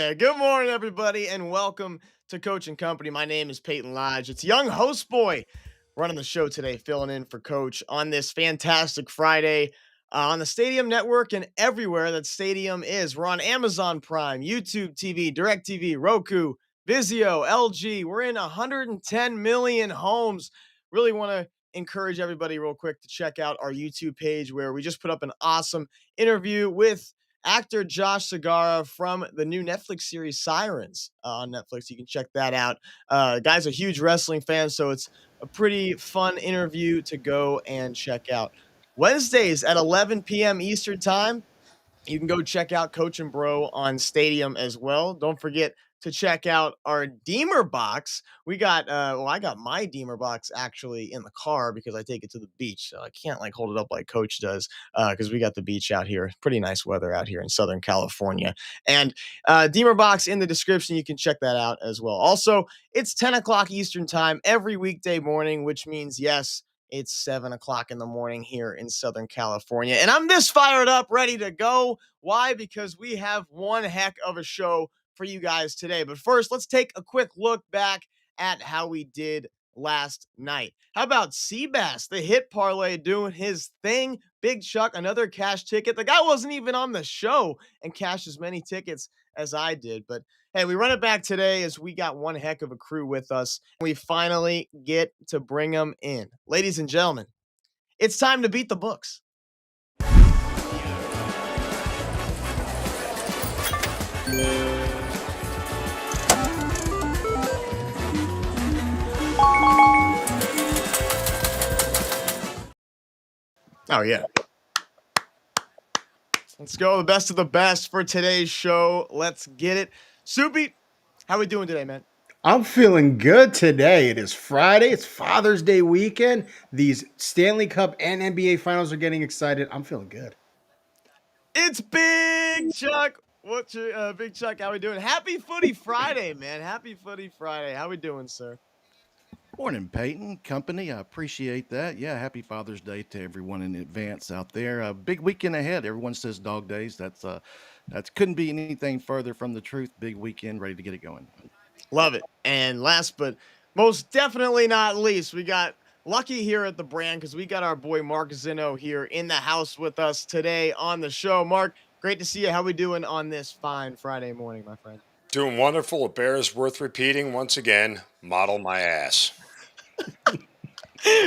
there. Good morning, everybody, and welcome to Coach and Company. My name is Peyton Lodge. It's young host boy running the show today, filling in for Coach on this fantastic Friday on the Stadium Network and everywhere that Stadium is. We're on Amazon Prime, YouTube TV, DirecTV, Roku, Vizio, LG. We're in 110 million homes. Really want to encourage everybody real quick to check out our YouTube page where we just put up an awesome interview with actor Josh Segarra from the new Netflix series Sirens on Netflix. You can check that out. Guy's a huge wrestling fan, so it's a pretty fun interview to go and check out. Wednesdays at 11 p.m. Eastern Time, you can go check out Coach and Bro on Stadium as well. Don't forget to check out our Demerbox. We got I got my Demerbox actually in the car because I take it to the beach. So I can't like hold it up like Coach does because we got the beach out here. Pretty nice weather out here in Southern California. And Demerbox in the description. You can check that out as well. Also, it's 10 o'clock Eastern Time every weekday morning, which means yes, it's 7 o'clock in the morning here in Southern California. And I'm this fired up, ready to go. Why? Because we have one heck of a show for you guys today. But first, let's take a quick look back at how we did last night. How about Seabass, the hit parlay, doing his thing? Big Chuck, another cash ticket. The guy wasn't even on the show and cashed as many tickets as I did. But hey, we run it back today as we got one heck of a crew with us. We finally get to bring them in. Ladies and gentlemen, it's time to beat the books. Oh, yeah. Let's go. The best of the best for today's show. Let's get it. Soupy, how we doing today, man? I'm feeling good today. It is Friday. It's Father's Day weekend. These Stanley Cup and NBA finals are getting excited. I'm feeling good. It's Big Chuck. What's your Big Chuck? How we doing? Happy Footy Friday, man. Happy Footy Friday. How we doing, sir? Morning, Peyton Company. I appreciate that. Yeah, happy Father's Day to everyone in advance out there. A big weekend ahead. Everyone says dog days. That's couldn't be anything further from the truth. Big weekend, ready to get it going. Love it. And last but most definitely not least, we got Lucky here at the brand because we got our boy Mark Zinno here in the house with us today on the show. Mark, great to see you. How we doing on this fine Friday morning, my friend? Doing wonderful. It bears worth repeating once again. Model my ass.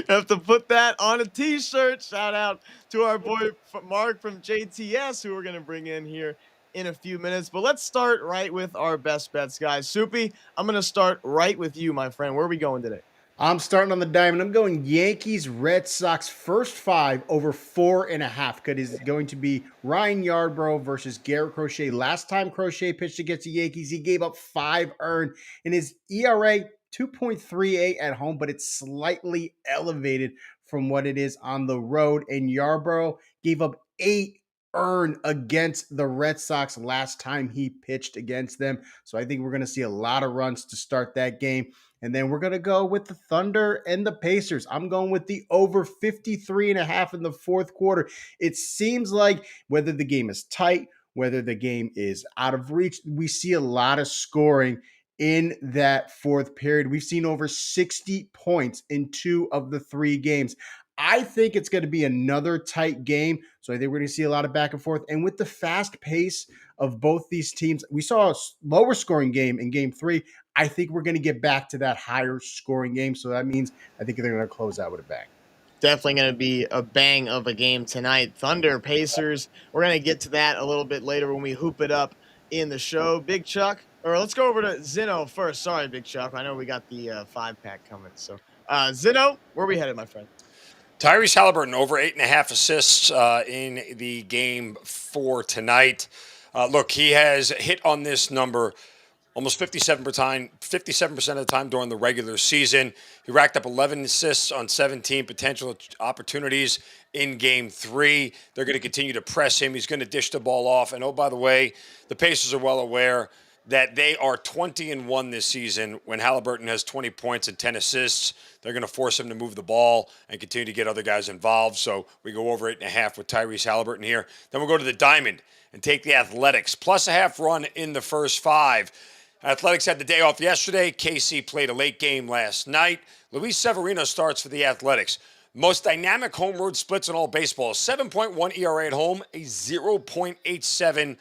Have to put that on a t-shirt. Shout out to our boy Mark from JTS, who we're going to bring in here in a few minutes. But let's start right with our best bets, guys. Soupy, I'm going to start right with you, my friend. Where are we going today? I'm starting on the diamond. I'm going Yankees, Red Sox, first 5 over 4.5. It is going to be Ryan Yarbrough versus Garrett Crochet. Last time Crochet pitched against the Yankees, he gave up 5 earned in his ERA 2.38 at home, but it's slightly elevated from what it is on the road. And Yarbrough gave up 8 earned against the Red Sox last time he pitched against them. So I think we're going to see a lot of runs to start that game. And then we're going to go with the Thunder and the Pacers. I'm going with the over 53.5 in the fourth quarter. It seems like whether the game is tight, whether the game is out of reach, we see a lot of scoring in that fourth period. We've seen over 60 points in 2 of the 3 games. I think it's going to be another tight game. So I think we're going to see a lot of back and forth. And with the fast pace of both these teams, we saw a lower scoring game in game 3. I think we're going to get back to that higher scoring game. So that means I think they're going to close out with a bang. Definitely going to be a bang of a game tonight. Thunder, Pacers. We're going to get to that a little bit later when we hoop it up in the show. Big Chuck, or let's go over to Zinno first. Sorry, Big Chuck. I know we got the 5-pack coming. So, Zinno, where are we headed, my friend? Tyrese Halliburton over 8.5 assists in the game for tonight. Look, he has hit on this number almost 57% of the time during the regular season. He racked up 11 assists on 17 potential opportunities in Game 3. They're going to continue to press him. He's going to dish the ball off. And, oh, by the way, the Pacers are well aware that they are 20-1 this season when Halliburton has 20 points and 10 assists. They're going to force him to move the ball and continue to get other guys involved. So we go over 8.5 with Tyrese Halliburton here. Then we'll go to the diamond. and take the Athletics. Plus a half run in the first 5. Athletics had the day off yesterday. KC played a late game last night. Luis Severino starts for the Athletics. Most dynamic home road splits in all baseball. 7.1 ERA at home, a 0.87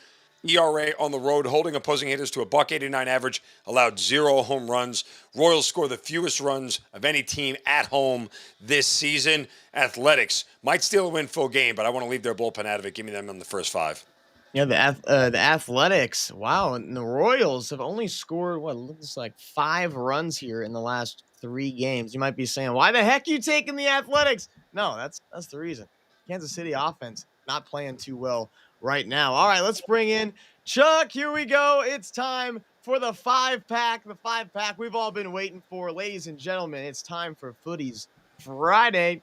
ERA on the road, holding opposing hitters to a .189 average, allowed 0 home runs. Royals score the fewest runs of any team at home this season. Athletics might still win full game, but I want to leave their bullpen out of it. Give me them in the first 5. Yeah, the Athletics. Wow, and the Royals have only scored what looks like 5 runs here in the last 3 games. You might be saying, "Why the heck are you taking the Athletics?" No, that's the reason. Kansas City offense not playing too well right now. All right, let's bring in Chuck. Here we go. It's time for the 5-pack. The 5-pack we've all been waiting for, ladies and gentlemen. It's time for Footies Friday.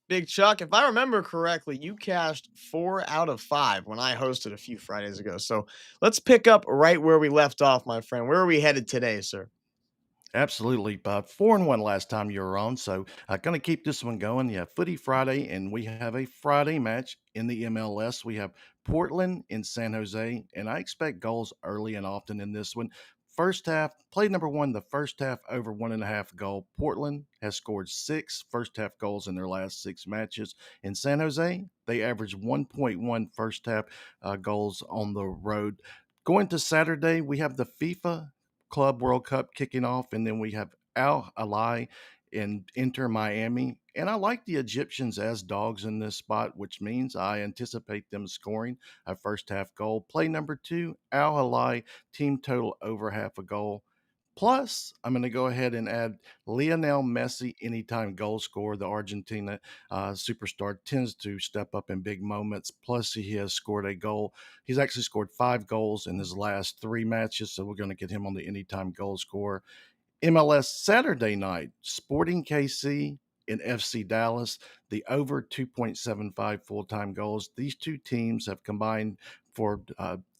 Big Chuck, if I remember correctly, you cashed 4 out of 5 when I hosted a few Fridays ago. So let's pick up right where we left off, my friend. Where are we headed today, sir? Absolutely. 4-1 last time you were on. So I'm going to keep this one going. Yeah, Footy Friday, and we have a Friday match in the MLS. We have Portland in San Jose, and I expect goals early and often in this one. First half, play number 1, the first half over 1.5 goal. Portland has scored 6 first half goals in their last 6 matches. In San Jose, they average 1.1 first half goals on the road. Going to Saturday, we have the FIFA Club World Cup kicking off, and then we have Al Hilal and Inter Miami. And I like the Egyptians as dogs in this spot, which means I anticipate them scoring a first half goal. Play number 2, Al Hilal, team total over half a goal. Plus, I'm going to go ahead and add Lionel Messi, anytime goal scorer. The Argentina superstar tends to step up in big moments. Plus, he has scored a goal. He's actually scored 5 goals in his last 3 matches, so we're going to get him on the anytime goal scorer. MLS Saturday night, Sporting KC in FC Dallas, the over 2.75 full-time goals. These two teams have combined for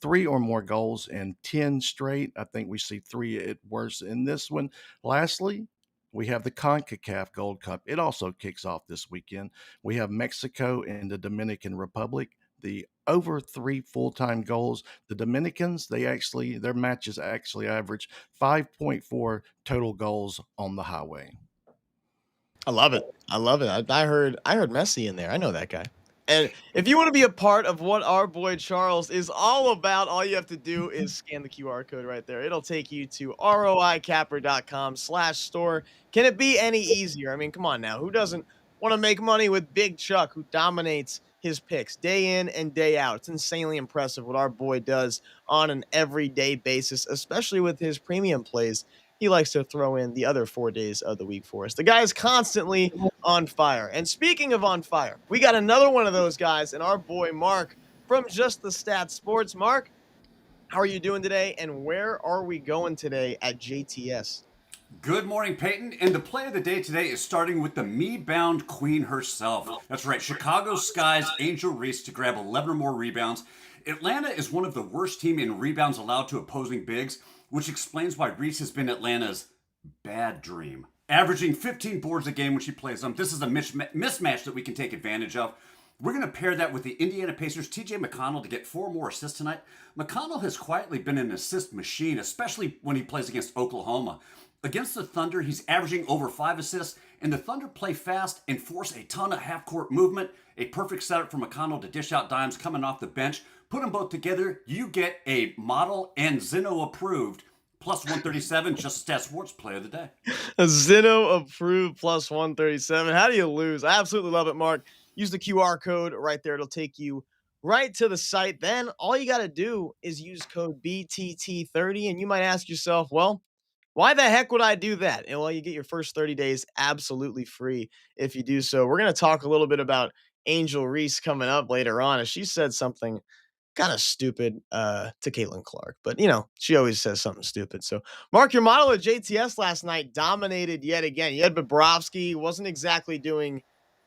3 or more goals in 10 straight. I think we see 3 at worst in this one. Lastly, we have the CONCACAF Gold Cup. It also kicks off this weekend. We have Mexico and the Dominican Republic. The over 3 full-time goals. The Dominicans, their matches actually average 5.4 total goals on the highway. I love it. I love it. I heard Messi in there. I know that guy. And if you want to be a part of what our boy Charles is all about, all you have to do is scan the QR code right there. It'll take you to roicapper.com/store. Can it be any easier? I mean, come on now. Who doesn't want to make money with Big Chuck, who dominates his picks day in and day out? It's insanely impressive what our boy does on an everyday basis, especially with his premium plays. He likes to throw in the other 4 days of the week for us. The guy is constantly on fire. And speaking of on fire, we got another one of those guys and our boy Mark from Just the Stats Sports. Mark, how are you doing today? And where are we going today at JTS? Good morning, Peyton. And the play of the day today is starting with the me-bound queen herself. That's right, Chicago Sky's Angel Reese to grab 11 or more rebounds. Atlanta is one of the worst teams in rebounds allowed to opposing bigs, which explains why Reese has been Atlanta's bad dream. Averaging 15 boards a game when she plays them. This is a mismatch that we can take advantage of. We're going to pair that with the Indiana Pacers' TJ McConnell to get 4 more assists tonight. McConnell has quietly been an assist machine, especially when he plays against Oklahoma. Against the Thunder, he's averaging over 5 assists, and the Thunder play fast and force a ton of half-court movement. A perfect setup for McConnell to dish out dimes coming off the bench. Put them both together, you get a model and Zeno approved plus 137, Just a Stat Sports Player of the Day. A Zeno approved plus 137. How do you lose? I absolutely love it, Mark. Use the QR code right there. It'll take you right to the site. Then all you got to do is use code BTT30. And you might ask yourself, well, why the heck would I do that? And well, you get your first 30 days absolutely free if you do so. We're going to talk a little bit about Angel Reese coming up later on, as she said something kind of stupid to Caitlin Clark, but she always says something stupid. So Mark, your model at JTS last night dominated yet again. You had Bobrovsky, wasn't exactly doing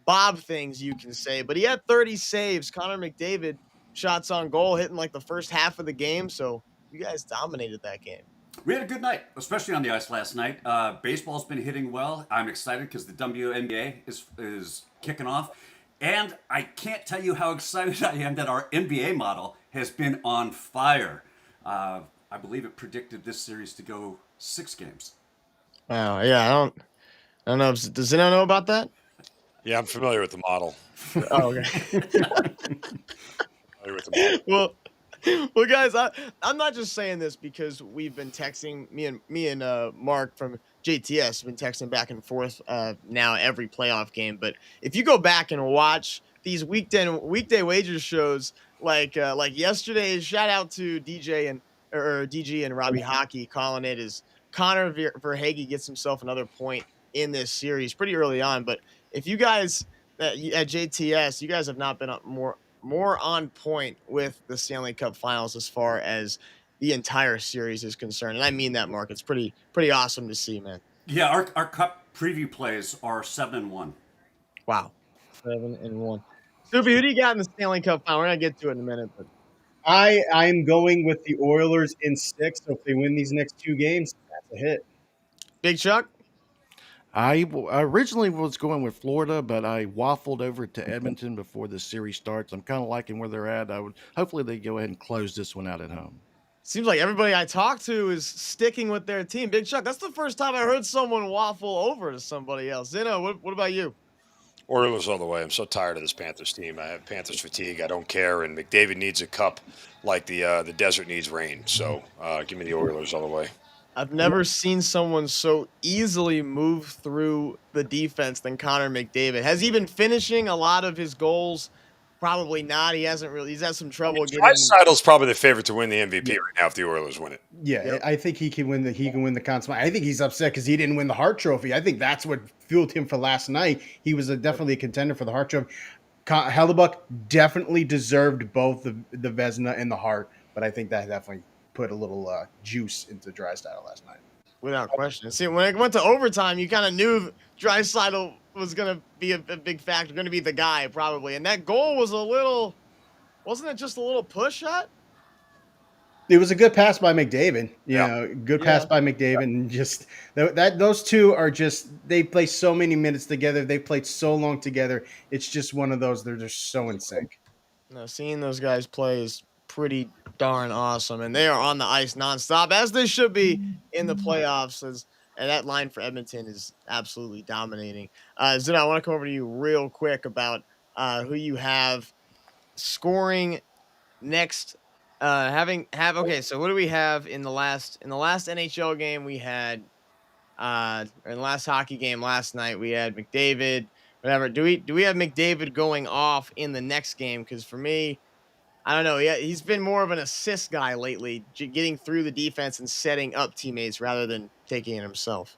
Bob things, you can say, but he had 30 saves. Connor McDavid shots on goal hitting like the first half of the game. So you guys dominated that game. We had a good night, especially on the ice last night. Baseball's been hitting well. I'm excited because the WNBA is kicking off. And I can't tell you how excited I am that our NBA model has been on fire. I believe it predicted this series to go 6 games. Wow, yeah, I don't know. Does anyone know about that? Yeah, I'm familiar with the model. Oh, okay. Familiar with the model. Well, guys, I'm not just saying this because we've been texting me and Mark from JTS have been texting back and forth now every playoff game. But if you go back and watch these weekday wager shows, like yesterday's, shout out to DJ or DG and Robbie Hockey calling it, is Connor Verhage gets himself another point in this series pretty early on. But if you guys at JTS, you guys have not been up more on point with the Stanley Cup Finals as far as the entire series is concerned. And I mean that, Mark. It's pretty awesome to see, man. Yeah, our cup preview plays are 7-1. Wow. 7-1. Soupy, who do you got in the Stanley Cup Final? We're going to get to it in a minute. But I'm going with the Oilers in 6. So if they win these next 2 games, that's a hit. Big Chuck? I originally was going with Florida, but I waffled over to Edmonton before the series starts. I'm kind of liking where they're at. Hopefully they go ahead and close this one out at home. Seems like everybody I talk to is sticking with their team. Big Chuck, that's the first time I heard someone waffle over to somebody else. Zeno, what about you? Oilers all the way. I'm so tired of this Panthers team. I have Panthers fatigue. I don't care. And McDavid needs a cup like the desert needs rain. So give me the Oilers all the way. I've never seen someone so easily move through the defense than Connor McDavid. Has he been finishing a lot of his goals? Probably not. He's had some trouble getting. Dreisaitl's probably the favorite to win the MVP right now if the Oilers win it. Yeah, Yep. I think he can win the Conn Smythe. I think he's upset because he didn't win the Hart Trophy. I think that's what fueled him for last night. He was definitely a contender for the Hart Trophy. Hellebuck definitely deserved both the Vezina and the Hart, but I think that definitely put a little juice into Draisaitl last night. Without question. See, when it went to overtime, you kind of knew Draisaitl was going to be a big factor, going to be the guy probably. And that goal was wasn't it just a little push shot? It was a good pass by McDavid. Good pass by McDavid. And just those two are just, they play so many minutes together. They played so long together. It's just one of those, they're just so in sync. No, seeing those guys play is pretty darn awesome, and they are on the ice nonstop, as they should be in the playoffs. And that line for Edmonton is absolutely dominating. Zina, I want to come over to you real quick about who you have scoring next. Okay, so what do we have in the last NHL game we had, or in the last hockey game last night we had McDavid. Whatever. Do we have McDavid going off in the next game? Because for me, I don't know. Yeah, he's been more of an assist guy lately, getting through the defense and setting up teammates rather than taking it himself.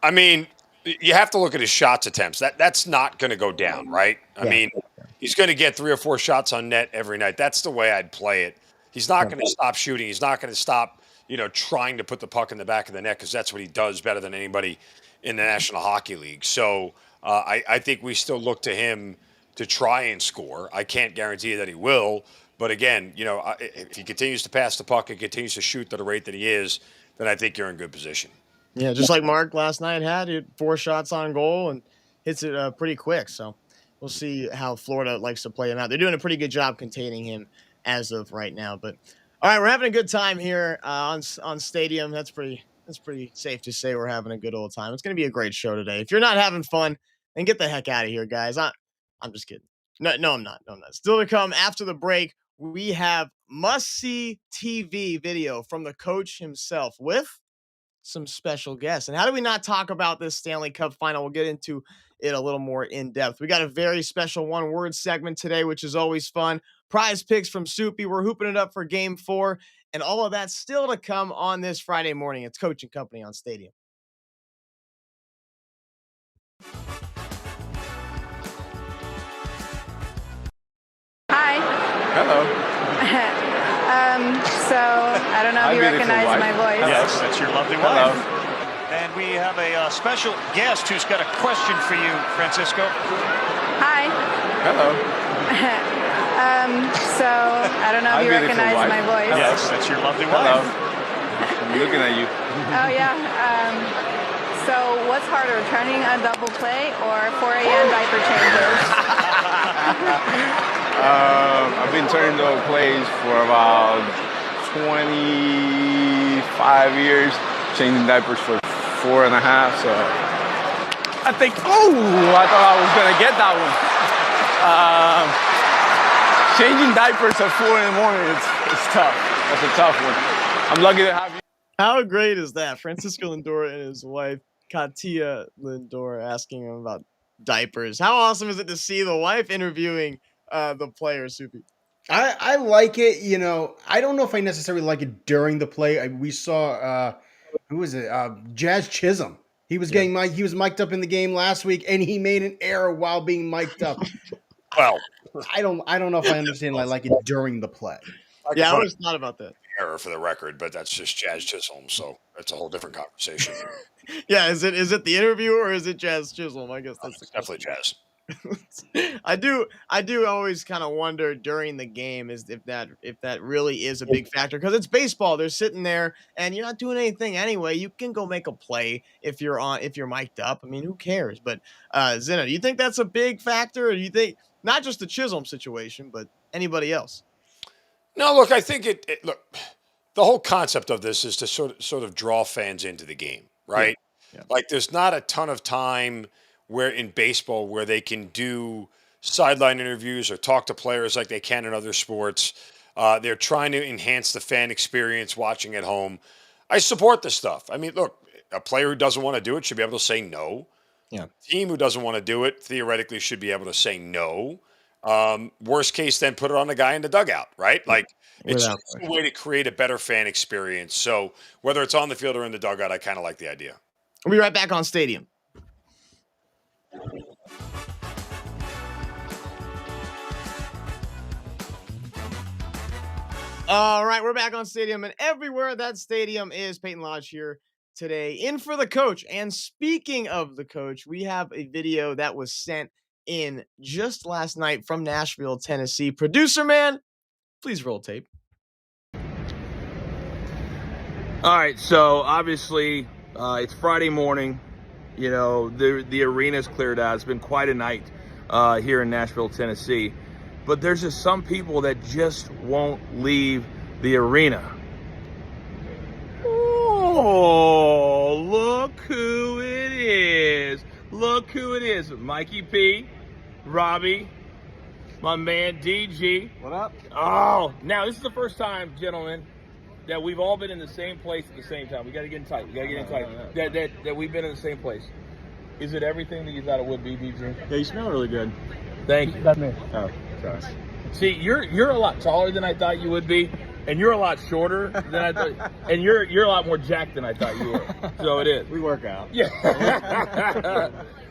I mean, you have to look at his shots attempts. That's not going to go down, right? I mean, he's going to get 3 or 4 shots on net every night. That's the way I'd play it. He's not going to stop shooting. He's not going to stop, trying to put the puck in the back of the net because that's what he does better than anybody in the National Hockey League. So I think we still look to him to try and score. I can't guarantee that he will. But again, if he continues to pass the puck and continues to shoot at the rate that he is, then I think you're in good position. Yeah, just like Mark last night he had 4 shots on goal and hits it pretty quick. So we'll see how Florida likes to play him out. They're doing a pretty good job containing him as of right now. But all right, we're having a good time here on Stadium. That's pretty safe to say we're having a good old time. It's going to be a great show today. If you're not having fun, then get the heck out of here, guys. I'm just kidding. No, I'm not. No, I'm not. Still to come after the break, we have must-see TV video from the coach himself with some special guests. And how do we not talk about this Stanley Cup final? We'll get into it a little more in depth. We got a very special one-word segment today, which is always fun. Prize picks from Soupy. We're hooping it up for Game 4. And all of that still to come on this Friday morning. It's Coach and Company on Stadium. Hi. Hello. So I don't know if you recognize my voice. Yes, that's your lovely wife. And we have a special guest who's got a question for you, Francisco. Hi. Hello. So I don't know if you recognize my voice. Yes, that's your lovely wife. I'm looking at you. Oh, yeah. So what's harder, turning a double play or 4 a.m. diaper changes? I've been turning double plays for about 25 years, changing diapers for 4.5. So I think, I thought I was going to get that one. Changing diapers at 4 in the morning, it's tough. That's a tough one. I'm lucky to have you. How great is that? Francisco Lindor and his wife, Katia Lindor, asking him about diapers. How awesome is it to see the wife interviewing the player, Soupy? I like it. You know, I don't know if I necessarily like it during the play. We saw who was it? Jazz Chisholm. He was getting he was mic'd up in the game last week, and he made an error while being mic'd up. Well, I don't know if I understand. I like it during the play. Yeah, I always thought about that. Error for the record, but that's just Jazz Chisholm, so that's a whole different conversation. Yeah, is it the interview or is it Jazz Chisholm? I guess that's definitely Jazz. I do always kind of wonder during the game is if that really is a big factor, because it's baseball. They're sitting there and you're not doing anything anyway. You can go make a play if you're mic'd up. I mean, who cares? But Zena, do you think that's a big factor, or do you think not just the Chisholm situation, but anybody else? No, look, I think look, the whole concept of this is to sort of draw fans into the game, right? Yeah. Like there's not a ton of time where in baseball where they can do sideline interviews or talk to players like they can in other sports. They're trying to enhance the fan experience watching at home. I support this stuff. I mean, look, a player who doesn't want to do it should be able to say no. Yeah. Team who doesn't want to do it theoretically should be able to say no. Worst case, then put it on the guy in the dugout, right? Like it's just a way to create a better fan experience. So whether it's on the field or in the dugout, I kind of like the idea. We'll be right back on Stadium. All right, we're back on Stadium, and everywhere that stadium is. Peyton Lodge here today, in for the coach. And speaking of the coach, we have a video that was sent in just last night from Nashville, Tennessee. Producer man, please roll tape. All right, so obviously it's Friday morning. You know, the arena's cleared out. It's been quite a night here in Nashville, Tennessee. But there's just some people that just won't leave the arena. Oh, look who it is. Look who it is. Mikey P, Robbie, my man DG. What up? Oh, now this is the first time, gentlemen, that we've all been in the same place at the same time. We got to get in tight. That we've been in the same place. Is it everything that you thought it would be, DG? Yeah, you smell really good. Thank you. That's me. Oh, gosh. See, you're a lot taller than I thought you would be, and you're a lot shorter than I thought, and you're a lot more jacked than I thought you were. So it is. We work out. Yeah.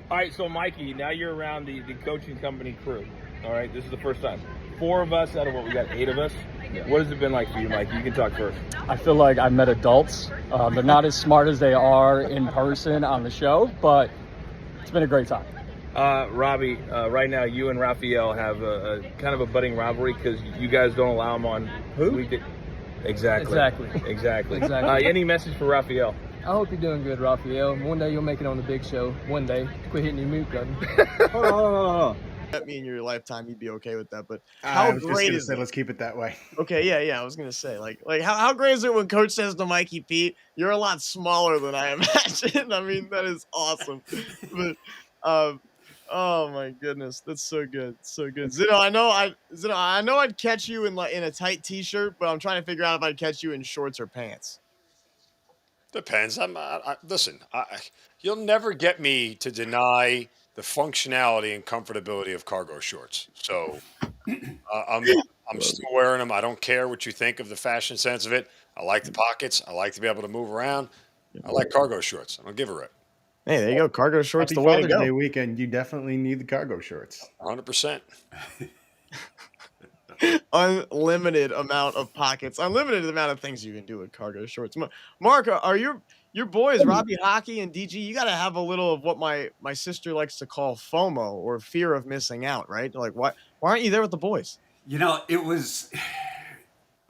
All right, so Mikey, now you're around the coaching company crew. All right, this is the first time. 4 of us out of we got 8 of us. Yeah. What has it been like for you, Mikey? You can talk first. I feel like I met adults. They're not as smart as they are in person on the show, but it's been a great time. Robbie, right now you and Raphael have a kind of a budding rivalry because you guys don't allow him on. Who? Exactly. Any message for Raphael? I hope you're doing good, Raphael. One day you'll make it on the big show. One day. Quit hitting your mute button. Hold on. That me in your lifetime, you'd be okay with that. But how great is it? Let's keep it that way. Okay, yeah. I was gonna say, like how great is it when Coach says to Mikey Pete, "You're a lot smaller than I imagined." I mean, that is awesome. But oh my goodness, that's so good, so good. Zeno, I know I'd catch you in a tight t-shirt, but I'm trying to figure out if I'd catch you in shorts or pants. Depends. Listen. You'll never get me to deny the functionality and comfortability of cargo shorts. So I'm still wearing them. I don't care what you think of the fashion sense of it. I like the pockets. I like to be able to move around. I like cargo shorts. I don't give a rip. Hey, there you go. Cargo shorts, Happy the way to Father's go. Day weekend, you definitely need the cargo shorts. 100%. Unlimited amount of pockets, unlimited amount of things you can do with cargo shorts. Mark, are your boys Robbie Hockey and DG? You got to have a little of what my sister likes to call FOMO, or fear of missing out, right? Like, why aren't you there with the boys? You know, it was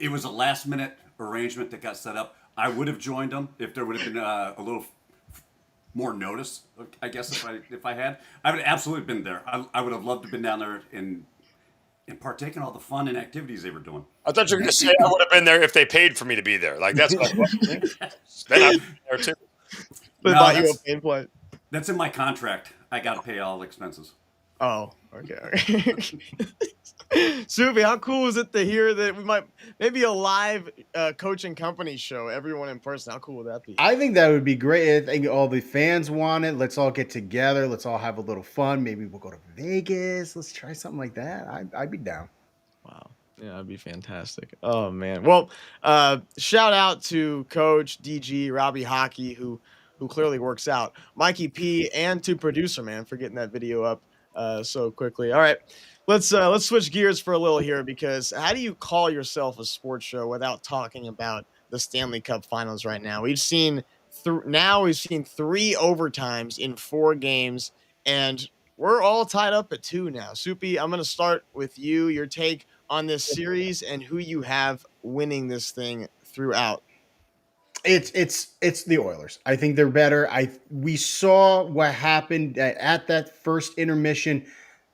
a last minute arrangement that got set up. I would have joined them if there would have been a little more notice. I guess if I had, I would have absolutely been there. I would have loved to have been down there and partake in all the fun and activities they were doing. I thought you were going to say I would have been there if they paid for me to be there. Like that's what I was. Then I'd be there too. They bought you a plane flight. That's in my contract. I got to pay all expenses. Oh, okay. Suvi, how cool is it to hear that we might maybe a live coaching company show, everyone in person? How cool would that be? I think that would be great. I think all the fans want it. Let's all get together. Let's all have a little fun. Maybe we'll go to Vegas. Let's try something like that. I'd be down. Wow. Yeah, that'd be fantastic. Oh man. Well, shout out to Coach DG Robbie Hockey who clearly works out, Mikey P, and to producer man for getting that video up so quickly. All right, let's switch gears for a little here, because how do you call yourself a sports show without talking about the Stanley Cup Finals right now? We've seen three overtimes in 4 games, and we're all tied up at 2 now. Soupy, I'm going to start with you. Your take on this series and who you have winning this thing throughout. It's the Oilers. I think they're better. We saw what happened at that first intermission.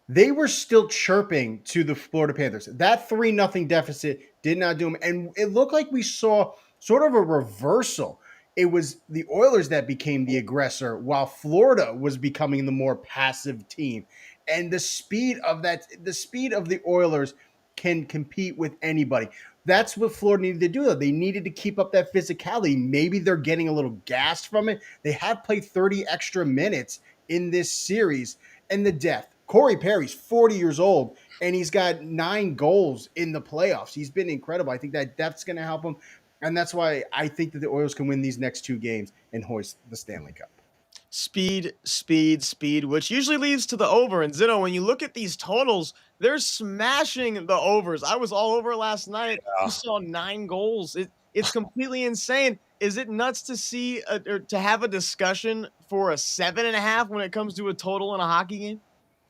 They were still chirping to the Florida Panthers. That 3-0 deficit did not do them. And it looked like we saw sort of a reversal. It was the Oilers that became the aggressor while Florida was becoming the more passive team. And the speed of the Oilers can compete with anybody. That's what Florida needed to do, though. They needed to keep up that physicality. Maybe they're getting a little gassed from it. They have played 30 extra minutes in this series. And the depth. Corey Perry's 40 years old, and he's got 9 goals in the playoffs. He's been incredible. I think that depth's going to help him. And that's why I think that the Oilers can win these next 2 games and hoist the Stanley Cup. Speed, which usually leads to the over. And Zeno, when you look at these totals, they're smashing the overs. I was all over last night. You saw 9 goals. It's completely insane. Is it nuts to see or to have a discussion for a 7.5 when it comes to a total in a hockey game?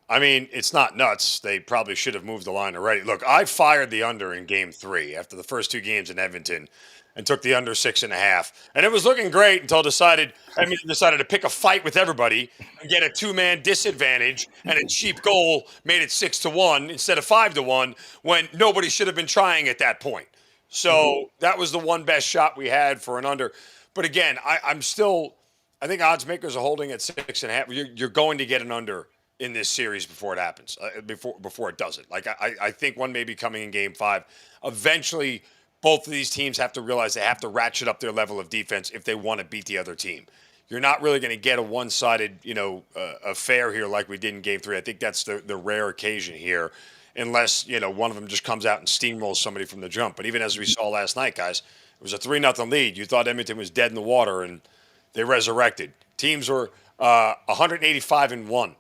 I mean, it's not nuts. They probably should have moved the line already. Look, I fired the under in game 3 after the first 2 games in Edmonton and took the under 6.5. And it was looking great until decided to pick a fight with everybody and get a 2-man disadvantage, and a cheap goal made it 6-1 instead of 5-1 when nobody should have been trying at that point. So that was the one best shot we had for an under. But again, I think odds makers are holding at 6.5. You're going to get an under in this series before it happens, before it doesn't. Like I think one may be coming in game 5. Eventually, both of these teams have to realize they have to ratchet up their level of defense if they want to beat the other team. You're not really going to get a one-sided, affair here like we did in game 3. I think that's the rare occasion here, unless, one of them just comes out and steamrolls somebody from the jump. But even as we saw last night, guys, it was a 3-0 lead. You thought Edmonton was dead in the water, and they resurrected. Teams were 185-1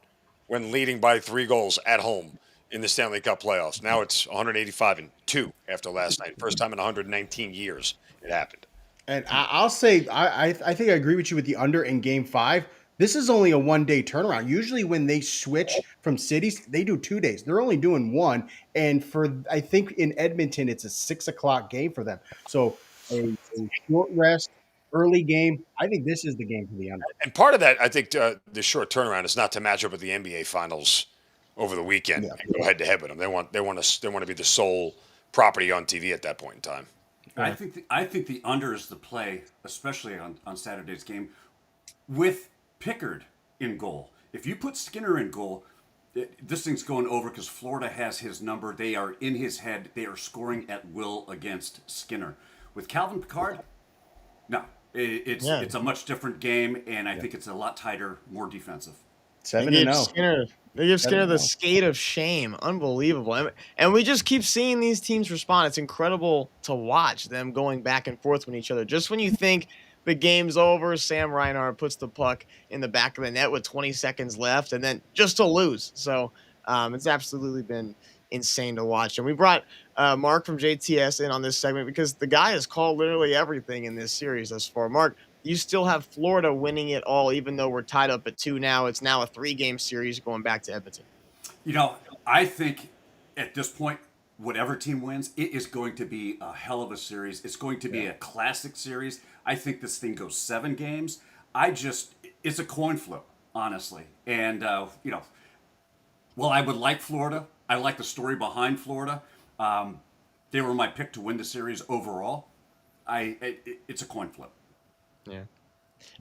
when leading by 3 goals at home in the Stanley Cup playoffs. Now it's 185-2 after last night. First time in 119 years it happened. And I'll say, I think I agree with you with the under in game 5. This is only a 1-day turnaround. Usually when they switch from cities, they do 2 days. They're only doing 1. And I think in Edmonton, it's a 6:00 game for them. So a short rest, early game. I think this is the game for the under. And part of that, I think, the short turnaround is not to match up with the NBA Finals over the weekend and go head to head with them. They want to be the sole property on TV at that point in time. I think the under is the play, especially on Saturday's game, with Pickard in goal. If you put Skinner in goal, this thing's going over because Florida has his number. They are in his head. They are scoring at will against Skinner. With Calvin Pickard, no. It's a much different game, and I think it's a lot tighter, more defensive. 7-0. They give Skinner the skate of shame. Unbelievable. And we just keep seeing these teams respond. It's incredible to watch them going back and forth with each other. Just when you think the game's over, Sam Reinhart puts the puck in the back of the net with 20 seconds left, and then just to lose. So it's absolutely been insane to watch. And we brought Mark from JTS in on this segment because the guy has called literally everything in this series thus far. Mark, you still have Florida winning it all, even though we're tied up at 2 now. It's now a 3-game series going back to Edmonton. I think at this point, whatever team wins, it is going to be a hell of a series. It's going to be a classic series. I think this thing goes 7 games. It's a coin flip, honestly. And, well, I would like Florida. I like the story behind Florida. They were my pick to win the series overall. It's a coin flip. Yeah.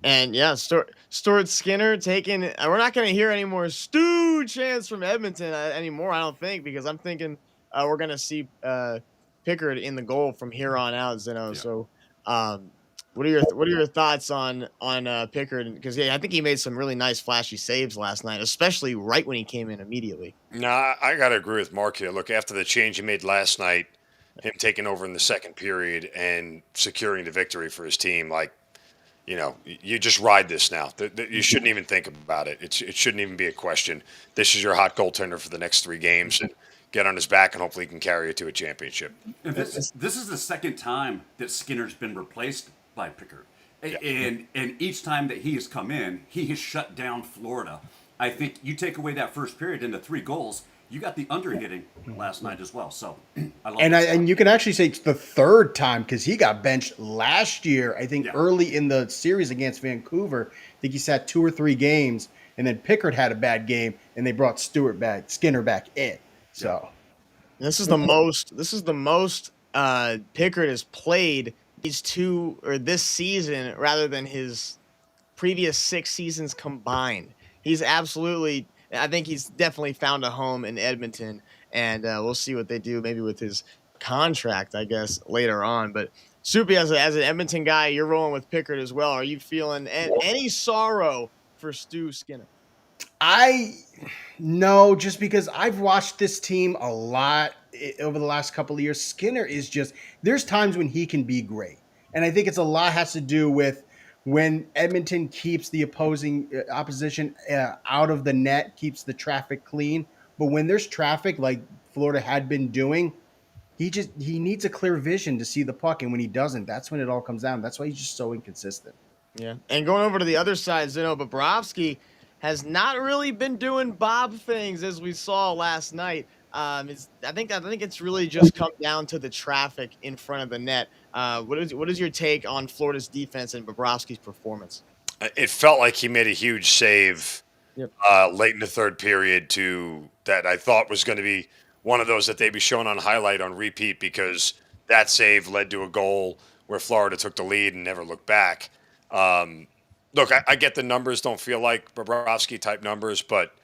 And yeah, Stuart Skinner taking. We're not going to hear any more Stu chants from Edmonton anymore, I don't think, because I'm thinking we're going to see Pickard in the goal from here on out, Zeno. Yeah. So, what are your thoughts on Pickard? Because I think he made some really nice flashy saves last night, especially right when he came in immediately. No, I got to agree with Mark here. Look, after the change he made last night, him taking over in the second period and securing the victory for his team, you just ride this now. You shouldn't even think about it. It shouldn't even be a question. This is your hot goaltender for the next 3 games, and get on his back, and hopefully he can carry it to a championship. And this is the second time that Skinner's been replaced by Pickard. Yeah. And each time that he has come in, he has shut down Florida. I think you take away that first period into 3 goals, you got the under hitting last night as well. So I love and you can actually say it's the 3rd time because he got benched last year. I think early in the series against Vancouver, I think he sat 2 or 3 games, and then Pickard had a bad game, and they brought Skinner back in. So this is the most Pickard has played this season rather than his previous 6 seasons combined. I think he's definitely found a home in Edmonton, and we'll see what they do maybe with his contract, I guess, later on. But Soupy, as an Edmonton guy, you're rolling with Pickard as well. Are you feeling any sorrow for Stu Skinner? No, just because I've watched this team a lot over the last couple of years. Skinner is there's times when he can be great. And I think it's a lot has to do with when Edmonton keeps the opposition out of the net, keeps the traffic clean. But when there's traffic like Florida had been doing, he needs a clear vision to see the puck. And when he doesn't, that's when it all comes down. That's why he's just so inconsistent. Yeah. And going over to the other side, Zeno, Bobrovsky has not really been doing Bob things as we saw last night. I think it's really just come down to the traffic in front of the net. What is your take on Florida's defense and Bobrovsky's performance? It felt like he made a huge save late in the 3rd period that I thought was going to be one of those that they'd be showing on highlight on repeat, because that save led to a goal where Florida took the lead and never looked back. Look, I get the numbers don't feel like Bobrovsky type numbers, but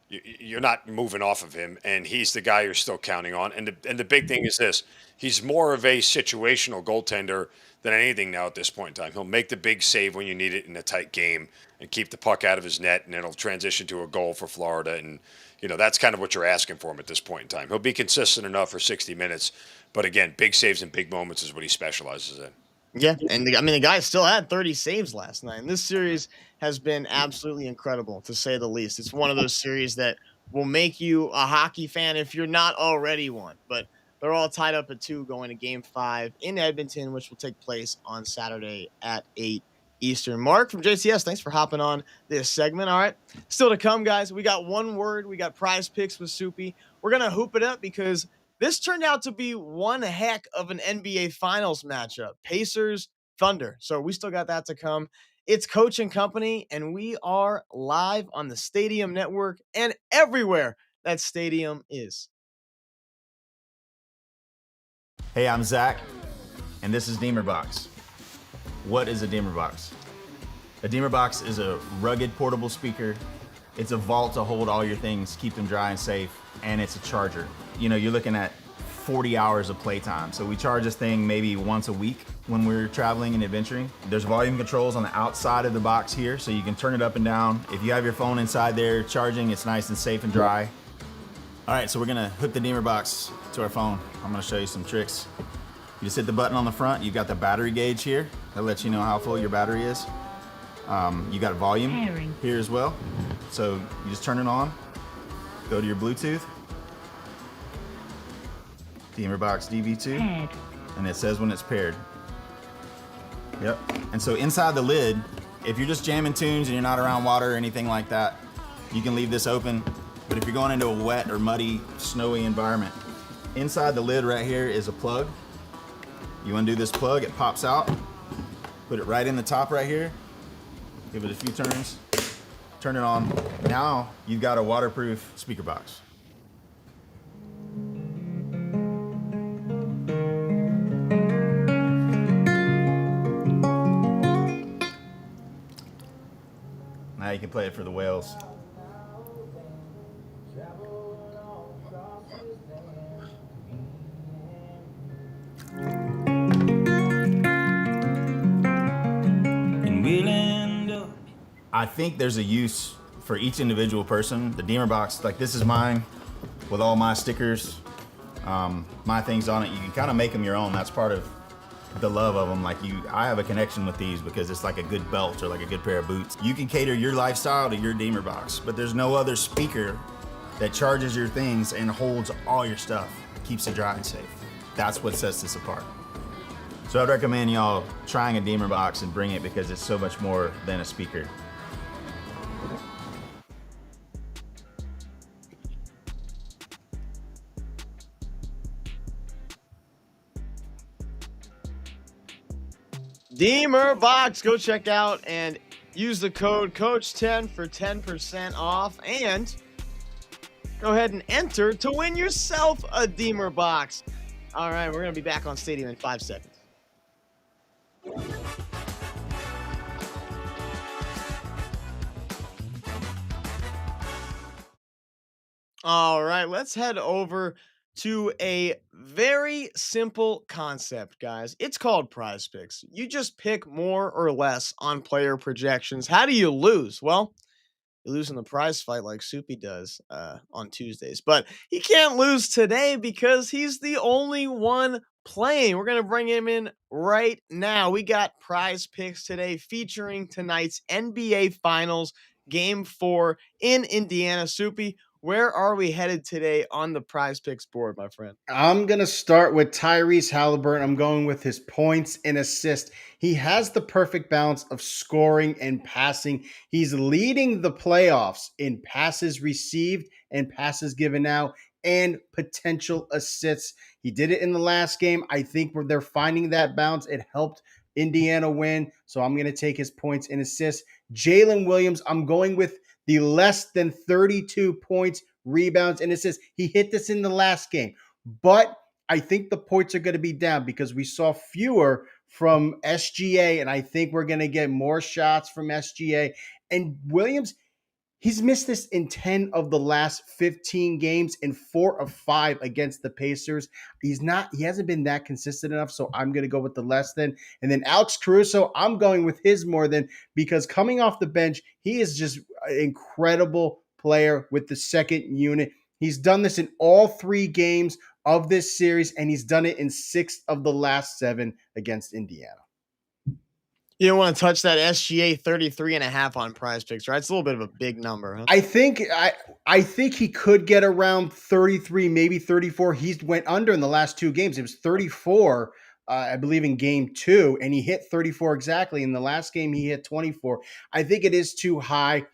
you're not moving off of him, and he's the guy you're still counting on. And the big thing is this: he's more of a situational goaltender than anything now at this point in time. He'll make the big save when you need it in a tight game and keep the puck out of his net, and it'll transition to a goal for Florida. And that's kind of what you're asking for him at this point in time. He'll be consistent enough for 60 minutes, but again, big saves and big moments is what he specializes in. Yeah, and the guy still had 30 saves last night. And this series has been absolutely incredible, to say the least. It's one of those series that will make you a hockey fan if you're not already one. But they're all tied up at 2 going to Game 5 in Edmonton, which will take place on Saturday at 8 Eastern. Mark from JCS, thanks for hopping on this segment. All right, still to come, guys. We got one word. We got prize picks with Soupy. We're going to hoop it up because this turned out to be one heck of an NBA Finals matchup. Pacers, Thunder. So we still got that to come. It's Coach and Company, and we are live on the Stadium Network and everywhere that Stadium is. Hey, I'm Zach, and this is Demerbox. What is a Demerbox? A Demerbox is a rugged portable speaker. It's a vault to hold all your things, keep them dry and safe, and it's a charger. You're looking at 40 hours of playtime. So we charge this thing maybe once a week when we're traveling and adventuring. There's volume controls on the outside of the box here, so you can turn it up and down. If you have your phone inside there charging, it's nice and safe and dry. All right, so we're gonna hook the Demerbox to our phone. I'm gonna show you some tricks. You just hit the button on the front. You've got the battery gauge here. That lets you know how full your battery is. You got volume here as well. So you just turn it on, go to your Bluetooth, Demerbox DV2, and it says when it's paired. Yep. And so inside the lid, if you're just jamming tunes and you're not around water or anything like that, you can leave this open. But if you're going into a wet or muddy, snowy environment, inside the lid right here is a plug. You undo this plug, it pops out, Put it right in the top right here. Give it a few turns. Turn it on. Now you've got a waterproof speaker box. Now you can play it for the whales. I think there's a use for each individual person. The Demerbox, like this is mine with all my stickers, my things on it. You can kind of make them your own. That's part of the love of them. I have a connection with these because it's like a good belt or like a good pair of boots. You can cater your lifestyle to your Demerbox, but there's no other speaker that charges your things and holds all your stuff, keeps it dry and safe. That's what sets this apart. So I'd recommend y'all trying a Demerbox and bring it because it's so much more than a speaker. Demerbox, go check out and use the code COACH10 for 10% off, and go ahead and enter to win yourself a Demerbox. All right, we're going to be back on Stadium in 5 seconds. All right, let's head over to a very simple concept, guys. It's called Prize Picks. You just pick more or less on player projections. How do you lose? Well, you lose in the prize fight like Soupy does on Tuesdays. But he can't lose today because he's the only one playing. We're going to bring him in right now. We got Prize Picks today featuring tonight's NBA Finals Game 4 in Indiana. Soupy, where are we headed today on the Prize Picks board, my friend? I'm going to start with Tyrese Halliburton. I'm going with his points and assists. He has the perfect balance of scoring and passing. He's leading the playoffs in passes received and passes given out and potential assists. He did it in the last game. I think where they're finding that balance, it helped Indiana win. So I'm going to take his points and assists. Jalen Williams, I'm going with the less than 32 points, rebounds, and assists. He hit this in the last game, but I think the points are going to be down because we saw fewer from SGA, and I think we're going to get more shots from SGA. And Williams, he's missed this in 10 of the last 15 games and 4 of 5 against the Pacers. He hasn't been that consistent enough, so I'm going to go with the less than. And then Alex Caruso, I'm going with his more than because coming off the bench, he is just an incredible player with the second unit. He's done this in all 3 games of this series, and he's done it in 6 of the last 7 against Indiana. You don't want to touch that SGA 33.5 on Prize Picks, right? It's a little bit of a big number, huh? I think he could get around 33, maybe 34. He's went under in the last 2 games. It was 34, I believe, in game 2, and he hit 34 exactly. In the last game, he hit 24. I think it is too high.